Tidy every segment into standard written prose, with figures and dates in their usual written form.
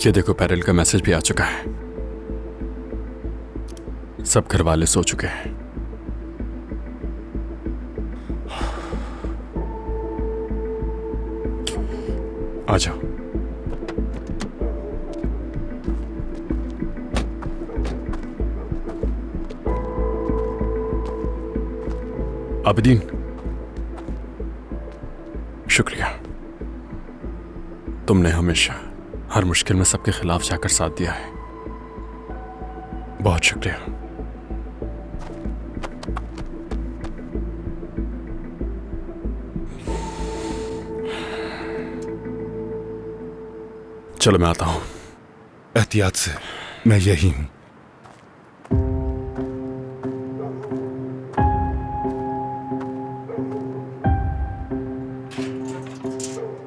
ये देखो, पैरल का मैसेज भी आ चुका है। सब घर वाले सो चुके हैं। आ जाओ। आबिदीन, शुक्रिया। तुमने हमेशा हर मुश्किल में सबके खिलाफ जाकर साथ दिया है। बहुत शुक्रिया। चलो मैं आता हूं। एहतियात से, मैं यही हूं।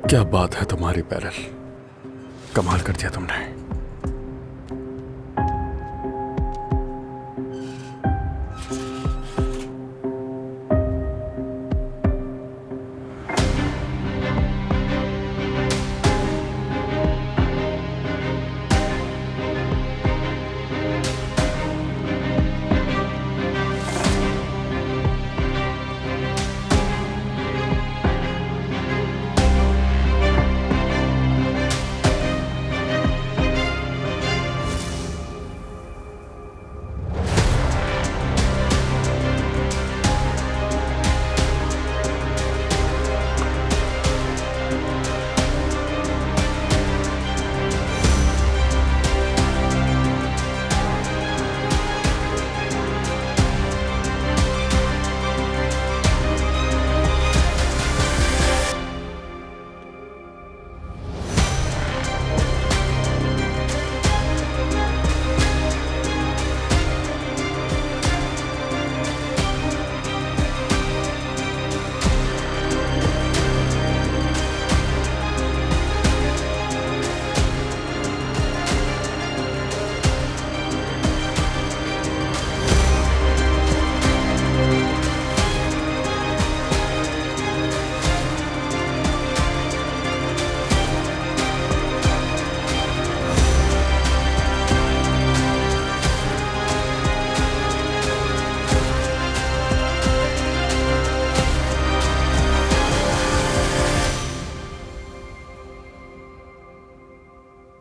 क्या बात है तुम्हारी पैरल, कमाल कर दिया तुमने।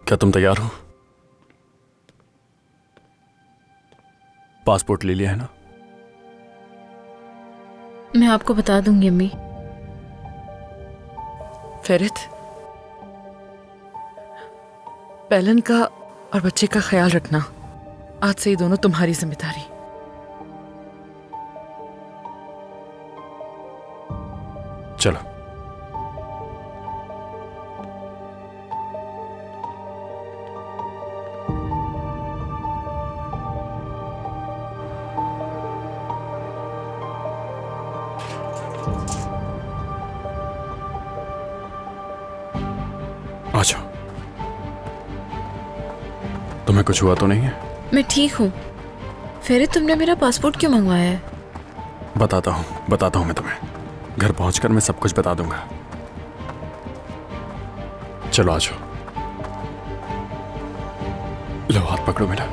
क्या तुम तैयार हो? पासपोर्ट ले लिया है ना? मैं आपको बता दूंगी अम्मी। फेरित, पैलन का और बच्चे का ख्याल रखना। आज से ये दोनों तुम्हारी जिम्मेदारी। चलो। आ जाओ। तुम्हें कुछ हुआ तो नहीं है? मैं ठीक हूँ। फेरित, तुमने मेरा पासपोर्ट क्यों मंगवाया है? बताता हूँ मैं तुम्हें। घर पहुंचकर मैं सब कुछ बता दूंगा। चलो आ जाओ। लो हाथ पकड़ो मेरा।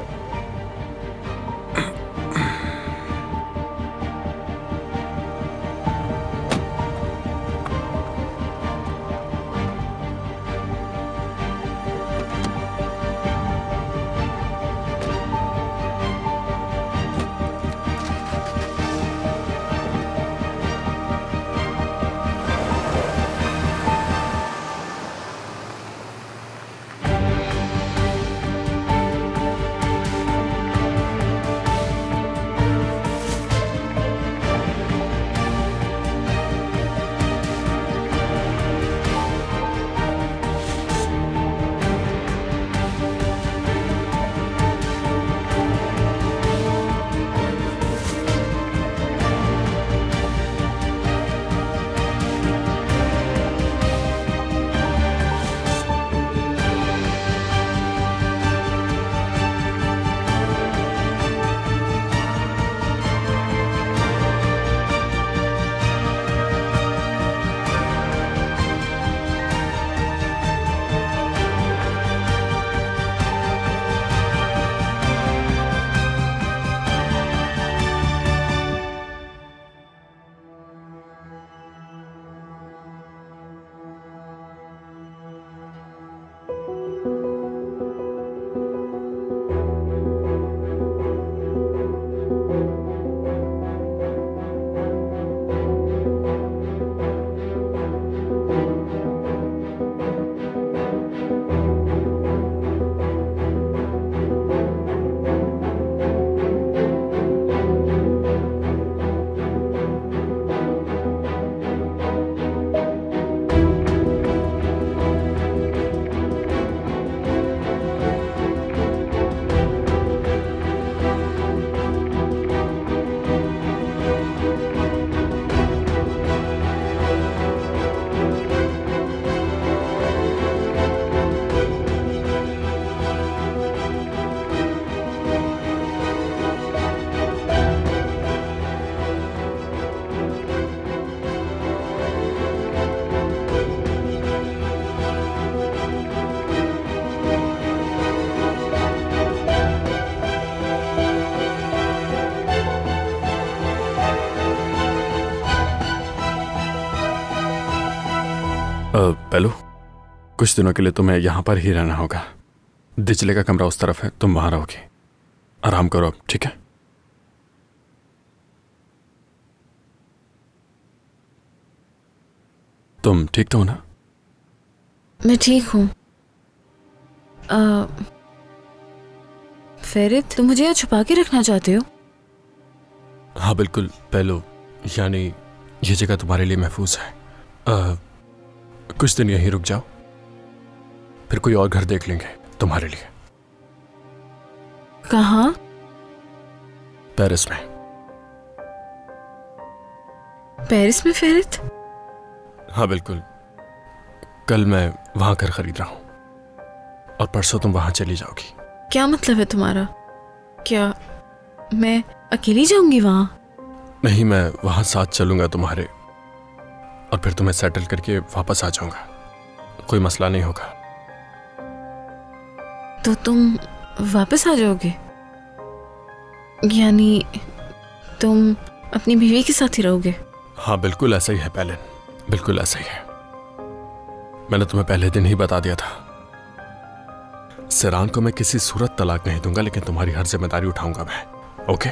कुछ दिनों के लिए तुम्हें यहाँ पर ही रहना होगा। दिचले का कमरा उस तरफ है, तुम वहां रहोगे। आराम करो अब, ठीक है? तुम ठीक तो हो ना? मैं ठीक हूँ। फेरित, तुम मुझे यहाँ छुपा के रखना चाहते हो? हाँ बिल्कुल पहलू, यानी ये जगह तुम्हारे लिए महफूज है। कुछ दिन यहीं रुक जाओ, फिर कोई और घर देख लेंगे तुम्हारे लिए। कहाँ? पेरिस में। पेरिस में फेरित? हाँ बिल्कुल, कल मैं वहां घर खरीद रहा हूं और परसों तुम वहां चली जाओगी। क्या मतलब है तुम्हारा? क्या मैं अकेली जाऊंगी वहां? नहीं, मैं वहां साथ चलूंगा तुम्हारे, और फिर तुम्हें सेटल करके वापस आ जाऊंगा। कोई मसला नहीं होगा। तो तुम वापस आ जाओगे? यानी तुम अपनी बीवी के साथ ही रहोगे? हाँ बिल्कुल ऐसा ही है पैलिन, बिल्कुल ऐसा ही है। मैंने तुम्हें पहले दिन ही बता दिया था, सिरान को मैं किसी सूरत तलाक नहीं दूंगा, लेकिन तुम्हारी हर जिम्मेदारी उठाऊंगा मैं। ओके?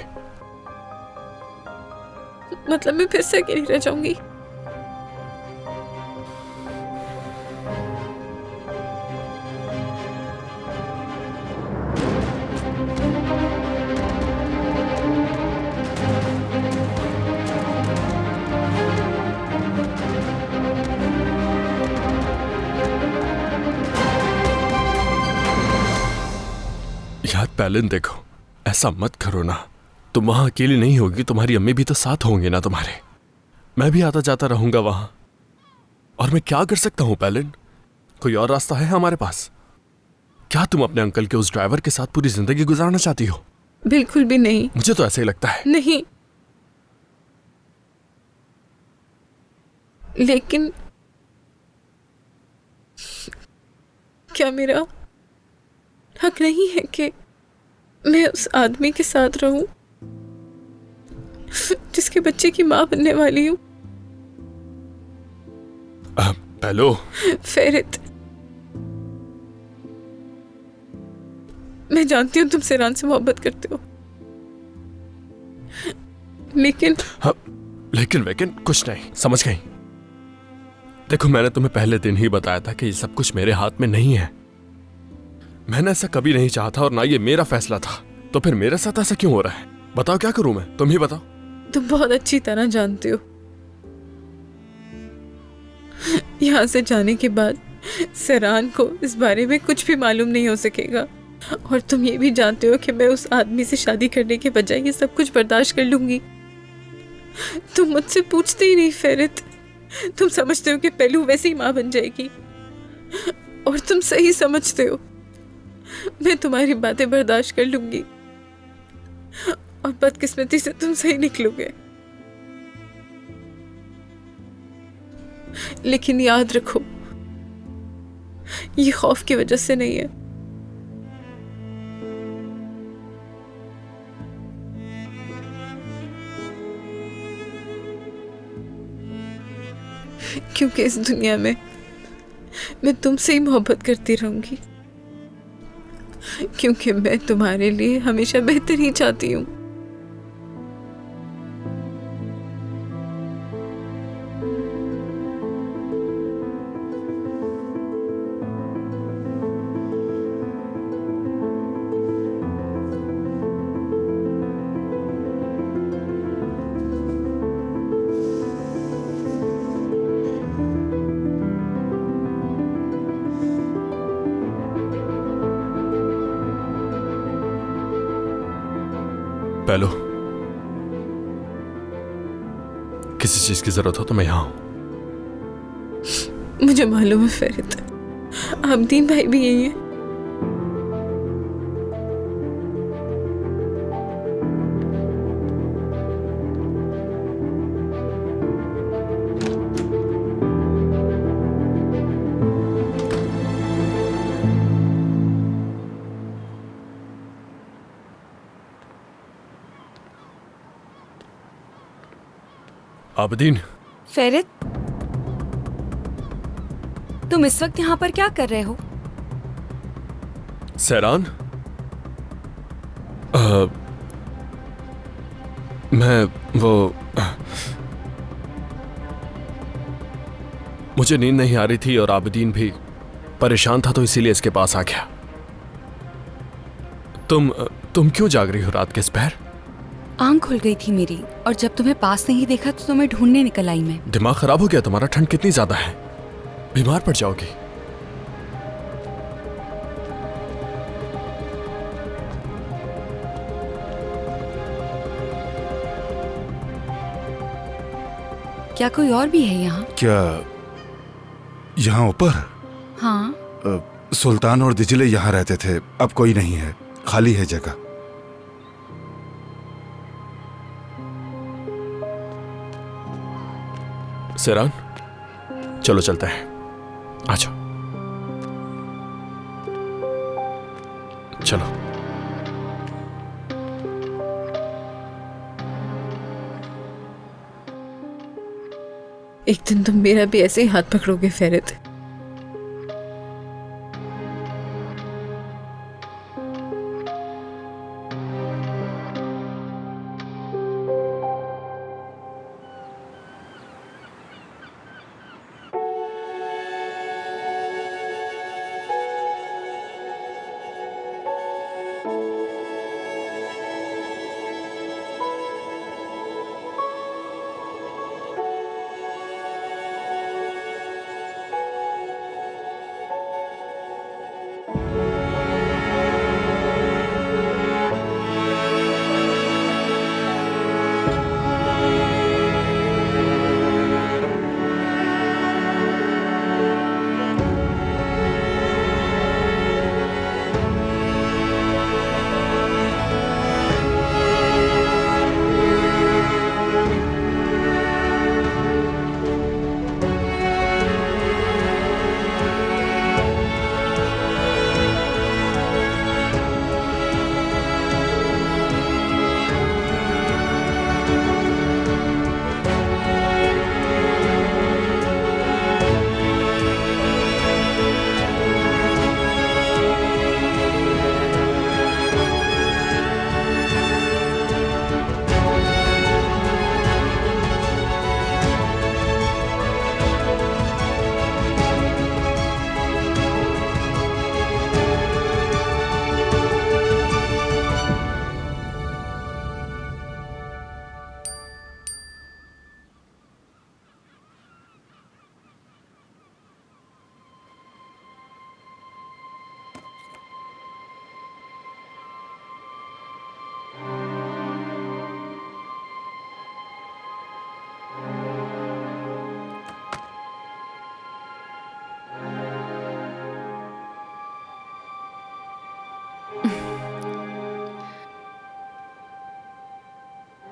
मतलब मैं फिर से अकेली रह जाऊंगी? यार पैलिन देखो, ऐसा मत करो ना। तुम वहां अकेली नहीं होगी, तुम्हारी अम्मी भी तो साथ होंगे ना तुम्हारे। मैं भी आता जाता रहूंगा वहां, और मैं क्या कर सकता हूं पैलिन? कोई और रास्ता है हमारे पास? क्या तुम अपने अंकल के उस ड्राइवर के साथ पूरी जिंदगी गुजारना चाहती हो? बिल्कुल भी नहीं। मुझे तो ऐसा ही लगता है। नहीं, लेकिन क्या मेरा हक नहीं है कि मैं उस आदमी के साथ रहूं जिसके बच्चे की मां बनने वाली हूं? पहलो फेरित, मैं जानती हूं तुम सिरान से मोहब्बत करते हो, लेकिन हाँ, लेकिन वेकिन कुछ नहीं, समझ गई? देखो, मैंने तुम्हें पहले दिन ही बताया था कि ये सब कुछ मेरे हाथ में नहीं है। मैंने ऐसा कभी नहीं चाहा था, और ना ये मेरा फैसला था। तो फिर मेरे साथ ऐसा क्यों हो रहा है? बताओ, क्या करूं मैं? तुम ही बताओ। तुम बहुत अच्छी तरह जानते हो, यहाँ से जाने के बाद सिरान को इस बारे में कुछ भी मालूम नहीं हो सकेगा, और तुम ये भी जानते हो कि मैं उस आदमी से शादी करने के बजाय ये सब कुछ बर्दाश्त कर लूंगी। तुम मुझसे पूछते ही नहीं फेरित। तुम समझते हो कि पहलू वैसी ही मां बन जाएगी, और तुम सही समझते हो। मैं तुम्हारी बातें बर्दाश्त कर लूंगी, और बदकिस्मती से तुम सही निकलोगे। लेकिन याद रखो, ये खौफ की वजह से नहीं है। क्योंकि इस दुनिया में मैं तुमसे ही मोहब्बत करती रहूंगी, क्योंकि मैं तुम्हारे लिए हमेशा बेहतर ही चाहती हूँ। पहलो, किसी चीज की जरूरत हो तो मैं यहां हूं। मुझे मालूम है फेरित, आमदीन भाई भी यही है। आबदीन, फेरित, तुम इस वक्त यहाँ पर क्या कर रहे हो? सैरान, मैं मुझे नींद नहीं आ रही थी और आबिदीन भी परेशान था, तो इसीलिए इसके पास आ गया। तुम क्यों जाग रही हो रात के इस पहर? आंख खुल गई थी मेरी और जब तुम्हें पास नहीं देखा तो तुम्हें ढूंढने निकल आई मैं। दिमाग खराब हो गया तुम्हारा? ठंड कितनी ज्यादा है, बीमार पड़ जाओगी। क्या कोई और भी है यहाँ? क्या यहाँ ऊपर? हाँ। सुल्तान और दिजले यहाँ रहते थे, अब कोई नहीं है, खाली है जगह। सैरान, चलो चलते हैं, आ जाओ। चलो। एक दिन तुम मेरा भी ऐसे ही हाथ पकड़ोगे फेरित।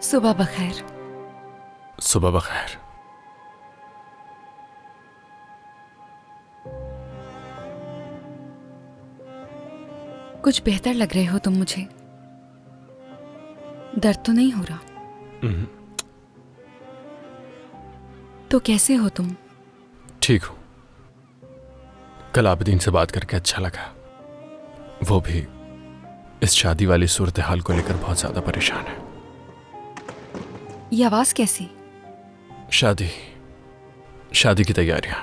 सुबह बखैर। सुबह बखैर। कुछ बेहतर लग रहे हो तुम मुझे। दर्द तो नहीं हो रहा? तो कैसे हो तुम? ठीक हूं। कल आबिदीन से बात करके अच्छा लगा। वो भी इस शादी वाली सूरत हाल को लेकर बहुत ज्यादा परेशान है। ये आवाज कैसी? शादी की तैयारियां।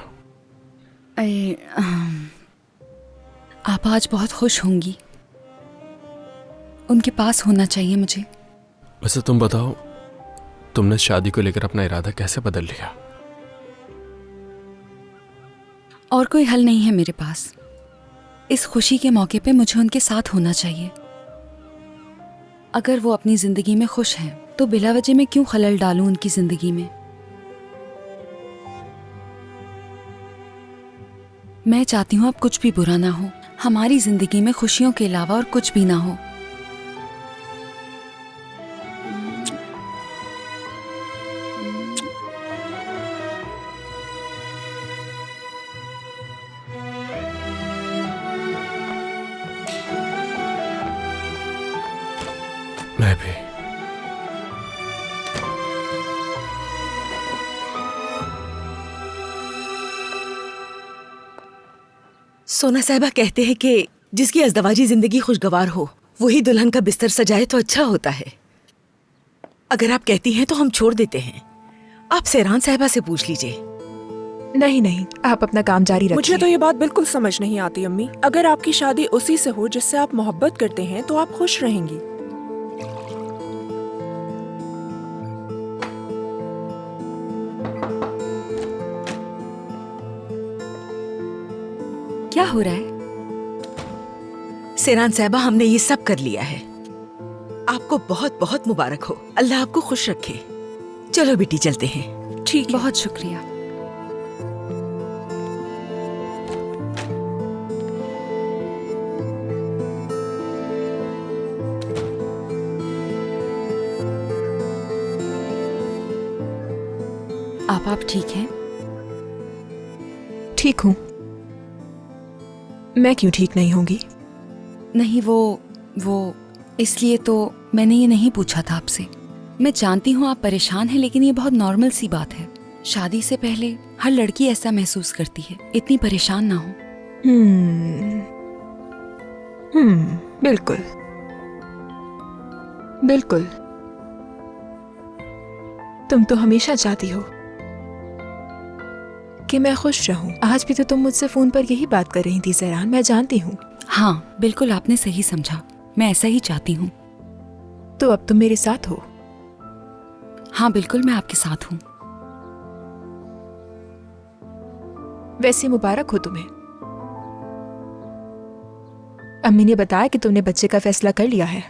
आप आज बहुत खुश होंगी। उनके पास होना चाहिए मुझे। वैसे तुम बताओ, तुमने शादी को लेकर अपना इरादा कैसे बदल लिया? और कोई हल नहीं है मेरे पास। इस खुशी के मौके पे मुझे उनके साथ होना चाहिए। अगर वो अपनी जिंदगी में खुश हैं, तो बिला वजह मैं क्यों खलल डालूं उनकी जिंदगी में? मैं चाहती हूं अब कुछ भी बुरा ना हो, हमारी जिंदगी में खुशियों के अलावा और कुछ भी ना हो। मैं भी। सोना साहिबा कहते हैं कि जिसकी अज़दवाजी जिंदगी खुशगवार हो वही दुल्हन का बिस्तर सजाए तो अच्छा होता है। अगर आप कहती हैं तो हम छोड़ देते हैं। आप सहरान साहिबा से पूछ लीजिए। नहीं नहीं, आप अपना काम जारी रखिए। मुझे तो ये बात बिल्कुल समझ नहीं आती अम्मी। अगर आपकी शादी उसी से हो जिससे आप मोहब्बत करते हैं तो आप खुश रहेंगी। क्या हो रहा है? सहरान साहिबा, हमने ये सब कर लिया है। आपको बहुत बहुत मुबारक हो। अल्लाह आपको खुश रखे। चलो बेटी चलते हैं। ठीक है। बहुत शुक्रिया। आप ठीक हैं? ठीक हूँ। मैं क्यों ठीक नहीं होंगी? नहीं, वो इसलिए तो मैंने ये नहीं पूछा था आपसे। मैं जानती हूँ आप परेशान हैं, लेकिन ये बहुत नॉर्मल सी बात है। शादी से पहले हर लड़की ऐसा महसूस करती है। इतनी परेशान ना हो। बिल्कुल बिल्कुल। तुम तो हमेशा चाहती हो कि मैं खुश रहूं। आज भी तो तुम मुझसे फोन पर यही बात कर रही थी सहरान, मैं जानती हूँ। हाँ, बिल्कुल आपने सही समझा। मैं ऐसा ही चाहती हूँ। तो अब तुम मेरे साथ हो? हाँ बिल्कुल, मैं आपके साथ हूँ। वैसे मुबारक हो तुम्हें। अम्मी ने बताया कि तुमने बच्चे का फैसला कर लिया है।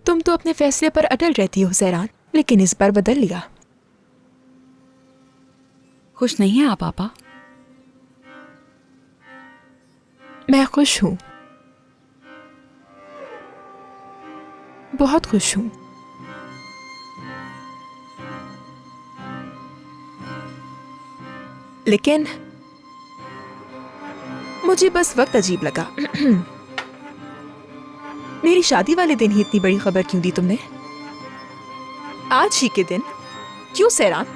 तुम तो अपने फैसले पर अटल रहती हो सहरान, लेकिन इस बार बदल लिया। खुश नहीं है आप पापा? मैं खुश हूं, बहुत खुश हूं। लेकिन मुझे बस वक्त अजीब लगा। मेरी शादी वाले दिन ही इतनी बड़ी खबर क्यों दी तुमने? आज ही के दिन क्यों सहरान?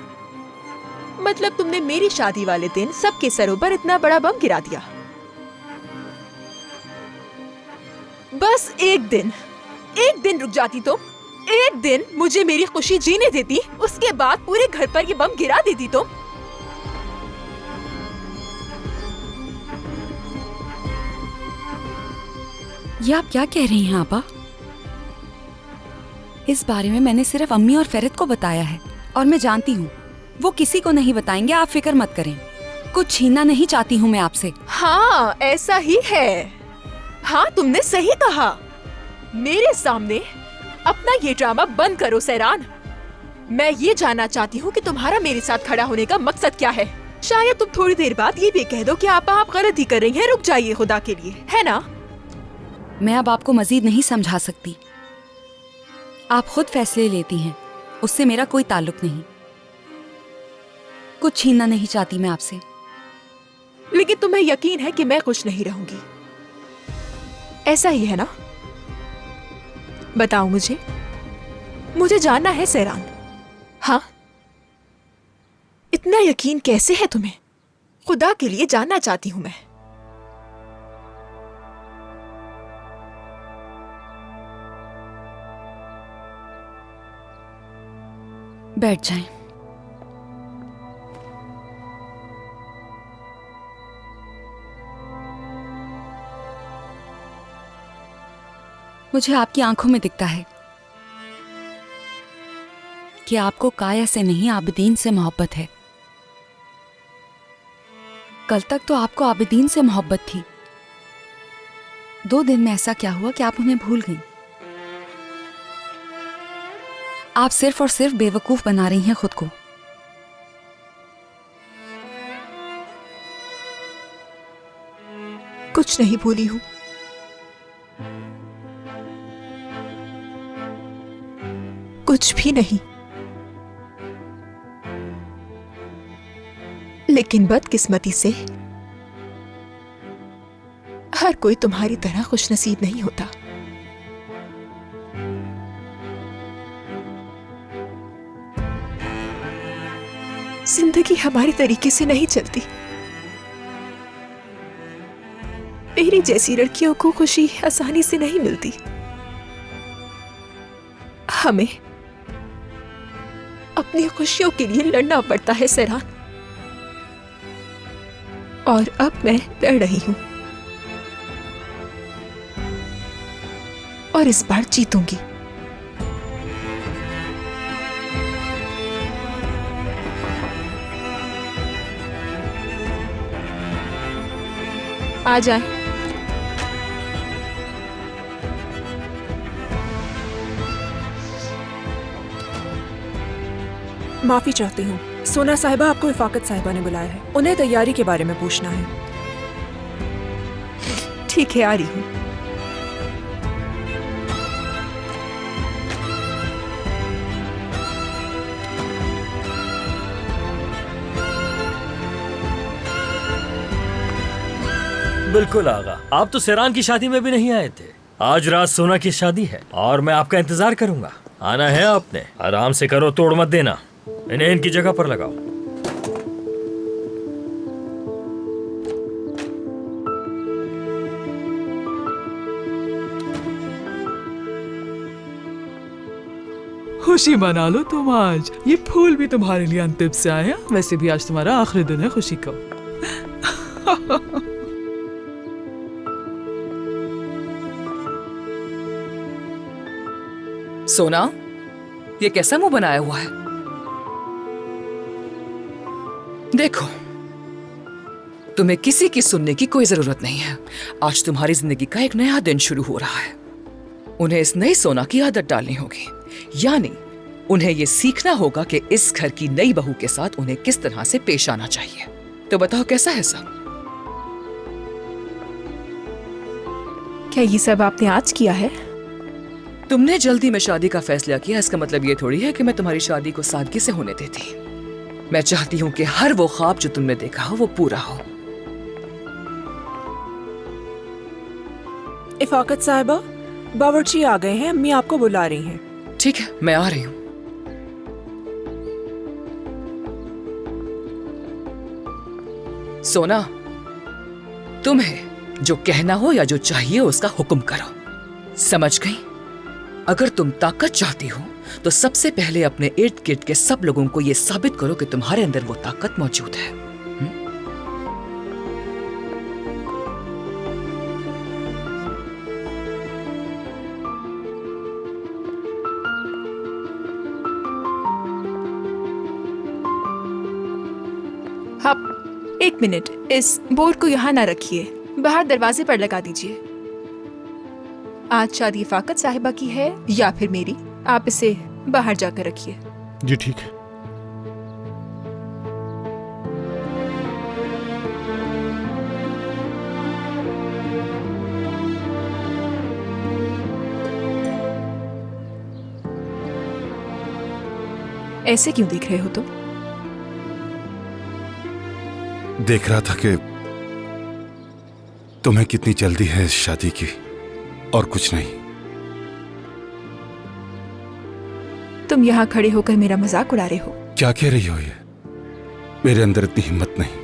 मतलब तुमने मेरी शादी वाले दिन सबके सरों पर इतना बड़ा बम गिरा दिया। बस एक दिन रुक जाती तुम। एक दिन मुझे मेरी खुशी जीने देती, उसके बाद पूरे घर पर ये बम गिरा देती तुम। ये आप क्या कह रही हैं आपा? इस बारे में मैंने सिर्फ अम्मी और फेरत को बताया है, और मैं जानती हूँ वो किसी को नहीं बताएंगे। आप फिक्र मत करें। कुछ छीनना नहीं चाहती हूँ मैं आपसे। हाँ, ऐसा ही है। हाँ, तुमने सही कहा। मेरे सामने अपना ये ड्रामा बंद करो सहरान। मैं ये जानना चाहती हूँ कि तुम्हारा मेरे साथ खड़ा होने का मकसद क्या है। शायद तुम थोड़ी देर बाद ये भी कह दो कि आप गलती कर रही हैं, रुक जाइए खुदा के लिए, है ना? मैं अब आपको मजीद नहीं समझा सकती। आप खुद फैसले लेती हैं, उससे मेरा कोई ताल्लुक नहीं। कुछ छीनना नहीं चाहती मैं आपसे। लेकिन तुम्हें यकीन है कि मैं खुश नहीं रहूंगी, ऐसा ही है ना? बताओ मुझे जानना है सहरान। हाँ, इतना यकीन कैसे है तुम्हें? खुदा के लिए जानना चाहती हूं मैं। बैठ जाएं। मुझे आपकी आंखों में दिखता है कि आपको काया से नहीं आबिदीन से मोहब्बत है। कल तक तो आपको आबिदीन से मोहब्बत थी। 2 दिन में ऐसा क्या हुआ कि आप उन्हें भूल गईं? आप सिर्फ और सिर्फ बेवकूफ बना रही हैं खुद को। कुछ नहीं भूली हूं। कुछ भी नहीं। लेकिन बदकिस्मती से हर कोई तुम्हारी तरह खुशनसीब नहीं होता। जिंदगी हमारी तरीके से नहीं चलती। मेरी जैसी लड़कियों को खुशी आसानी से नहीं मिलती। हमें अपनी खुशियों के लिए लड़ना पड़ता है सेरान, और अब मैं लड़ रही हूं और इस बार जीतूंगी। आ जाए। माफी चाहती हूँ सोना साहिबा, आपको इफाकत साहिबा ने बुलाया है। उन्हें तैयारी के बारे में पूछना है। ठीक है, आ रही हूँ। बिल्कुल आगा, आप तो सेरान की शादी में भी नहीं आए थे। आज रात सोना की शादी है और मैं आपका इंतजार करूंगा। आना है आपने। आराम से करो, तोड़ मत देना। इन्हें इनकी जगह पर लगाओ। खुशी मना लो तुम आज। ये फूल भी तुम्हारे लिए अंतिम से आए हैं। वैसे भी आज तुम्हारा आखिरी दिन है खुशी का। सोना, ये कैसा मुंह बनाया हुआ है? देखो, तुम्हें किसी की सुनने की कोई जरूरत नहीं है। आज तुम्हारी जिंदगी का एक नया दिन शुरू हो रहा है। उन्हें इस नई सोना की आदत डालनी होगी, यानी उन्हें यह सीखना होगा कि इस घर की नई बहू के साथ उन्हें किस तरह से पेश आना चाहिए। तो बताओ कैसा है सब? क्या ये सब आपने आज किया है? तुमने जल्दी में शादी का फैसला किया, इसका मतलब ये थोड़ी है कि मैं तुम्हारी शादी को सादगी से होने देती। मैं चाहती हूँ कि हर वो ख्वाब जो तुमने देखा हो वो पूरा हो। इफाकत साहिबा, बावर्ची आ गए हैं। अम्मी आपको बुला रही हैं। ठीक है, मैं आ रही हूँ। सोना, तुम्हें जो कहना हो या जो चाहिए उसका हुक्म करो, समझ गई? अगर तुम ताकत चाहती हो तो सबसे पहले अपने इर्द गिर्द के सब लोगों को यह साबित करो कि तुम्हारे अंदर वो ताकत मौजूद है। हाँ, एक मिनट, इस बोर्ड को यहाँ ना रखिए, बाहर दरवाजे पर लगा दीजिए। आज शादी इफाकत साहिबा की है या फिर मेरी, आप इसे बाहर जाकर रखिए। जी ठीक है। ऐसे क्यों देख रहे हो तुम? देख रहा था कि तुम्हें कितनी जल्दी है इस शादी की, और कुछ नहीं। तुम यहाँ खड़े होकर मेरा मजाक उड़ा रहे हो। क्या कह रही हो ये? मेरे अंदर इतनी हिम्मत नहीं।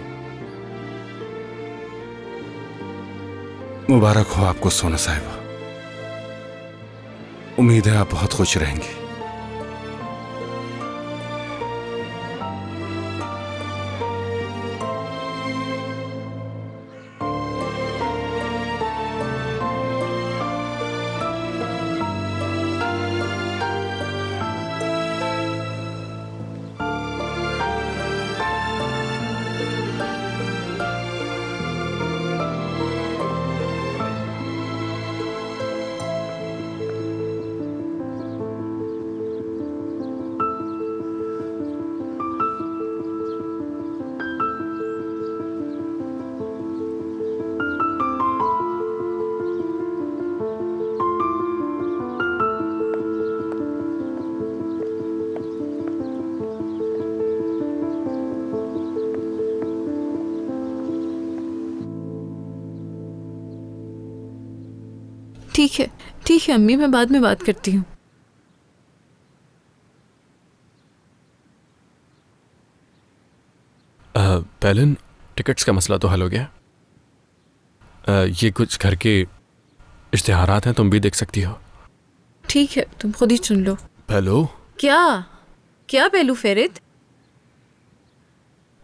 मुबारक हो आपको सोना साहिबा। उम्मीद है आप बहुत खुश रहेंगी। ठीक है अम्मी, मैं बाद में बात करती हूँ। पेलिन, टिकट्स का मसला तो हल हो गया? ये कुछ घर के इश्तिहारात हैं, तुम भी देख सकती हो। ठीक है, तुम खुद ही चुन लो। पहलू, क्या क्या पहलू फेरित?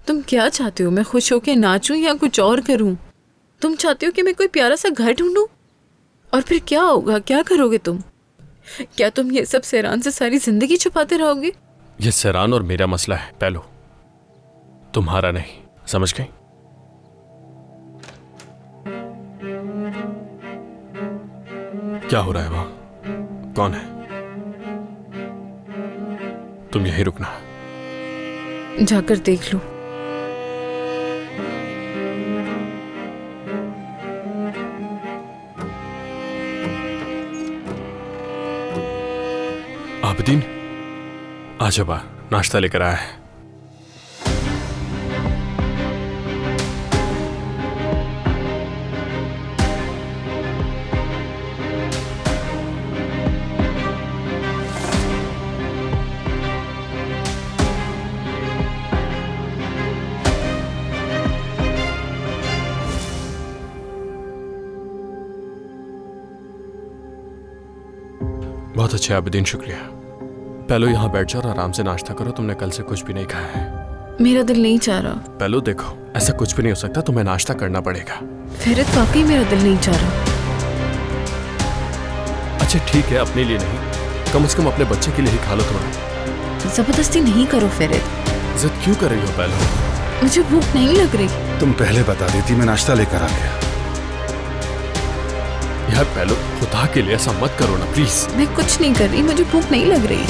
तुम क्या चाहते हो? मैं खुश होके नाचूं या कुछ और करूं? तुम चाहते हो कि मैं कोई प्यारा सा घर ढूंढूं? और फिर क्या होगा? क्या करोगे तुम? क्या तुम ये सब सेरान से सारी जिंदगी छुपाते रहोगे? ये सेरान और मेरा मसला है पहलू, तुम्हारा नहीं, समझ गई? क्या हो रहा है वहां? कौन है? तुम यहीं रुकना। जाकर देख लो। आबदीन, आजा बा, नाश्ता लेकर आया है। बहुत अच्छे आबिदीन, शुक्रिया। पहलो यहाँ बैठ जाओ और आराम से नाश्ता करो, तुमने कल से कुछ भी नहीं खाया है। मेरा दिल नहीं चाह रहा। पहलो देखो, ऐसा कुछ भी नहीं हो सकता, तुम्हें नाश्ता करना पड़ेगा। फेरित, वाकई मेरा दिल नहीं चाह रहा। अच्छा ठीक है, अपने लिए नहीं, कम से कम अपने बच्चे के लिए ही खा लो थोड़ा। जबरदस्ती नहीं करो फेरित। जिद क्यों कर रही हो पहलो? मुझे भूख नहीं लग रही। तुम पहले बता देती, मैं नाश्ता लेकर आ गया। यार पहलो, खुदा के लिए ऐसा मत करो ना प्लीज। मैं कुछ नहीं कर रही, मुझे भूख नहीं लग रही।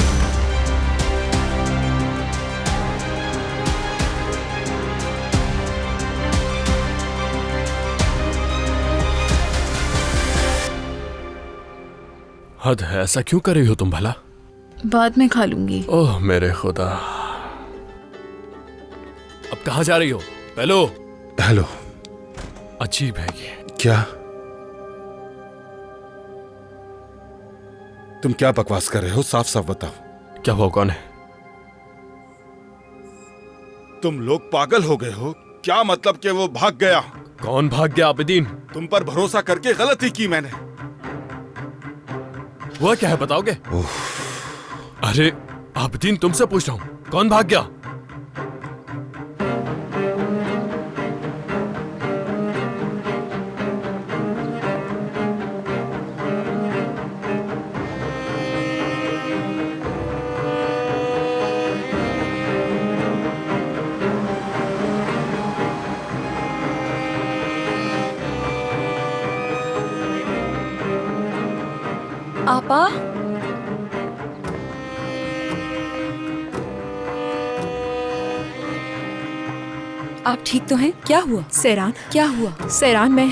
हद है, ऐसा क्यों कर रही हो तुम भला? बाद में खा लूंगी। ओह मेरे खुदा, अब कहाँ जा रही हो पहलो? हेलो। अजीब है ये। क्या तुम क्या बकवास कर रहे हो? साफ साफ बताओ। क्या हुआ? कौन है? तुम लोग पागल हो गए हो क्या? मतलब कि वो भाग गया? कौन भाग गया आबिदीन? तुम पर भरोसा करके गलती की मैंने। हुआ क्या है, बताओगे? अरे आबिदीन, तुमसे पूछ रहा हूं, कौन भाग गया? आपा, आप ठीक तो हैं? क्या हुआ? सेरान, क्या हुआ? सेरान, मैं